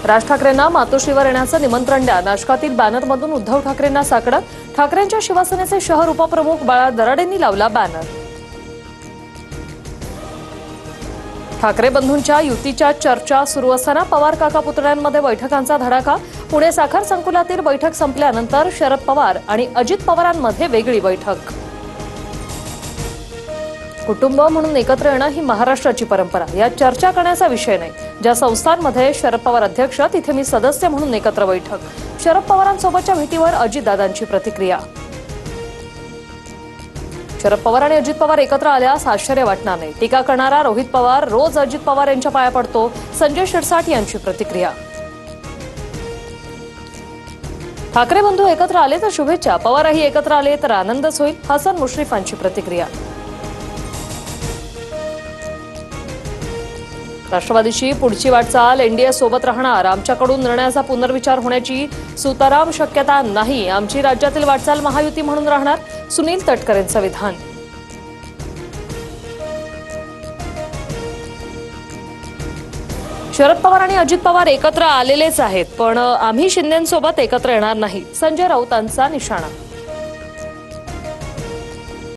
राज ठाकरेंना मातोश्रीवर येण्याचं निमंत्रण द्या. नाशकातील बॅनरमधून उद्धव ठाकरेंना साकडं. ठाकरेंच्या शिवसेनेचे शहर उपप्रमुख बाळा दराडेंनी लावला बॅनर. ठाकरे बंधूंच्या युतीच्या चर्चा सुरू असताना पवार काका पुतळ्यांमध्ये बैठकांचा धडाका. पुणे साखर संकुलातील बैठक संपल्यानंतर शरद पवार आणि अजित पवारांमध्ये वेगळी बैठक. कुटुंब म्हणून एकत्र येणं ही महाराष्ट्राची परंपरा. यात चर्चा करण्याचा विषय नाही. ज्या संस्थांमध्ये शरद पवार अध्यक्ष तिथे मी सदस्य म्हणून एकत्र बैठक. शरद पवारांसोबतच्या भेटीवर अजितदादांची प्रतिक्रिया. शरद पवार आणि अजित पवार एकत्र आल्यास आश्चर्य वाटणार नाही. टीका करणारा रोहित पवार रोज अजित पवार यांच्या पाया पडतो. संजय शिरसाट यांची प्रतिक्रिया. ठाकरे बंधू एकत्र आले तर शुभेच्छा. पवारही एकत्र आले तर आनंदच होईल. हसन मुश्रीफांची प्रतिक्रिया. राष्ट्रवादीची पुढची वाटचाल एनडीए सोबत राहणार. आमच्याकडून निर्णयाचा पुनर्विचार होण्याची सुताराम शक्यता नाही. आमची राज्यातील वाटचाल महायुती म्हणून राहणार. सुनील तटकरेंचं विधान. शरद पवार आणि अजित पवार एकत्र आलेलेच आहेत, पण आम्ही शिंदेंसोबत एकत्र येणार नाही. संजय राऊतांचा निशाणा.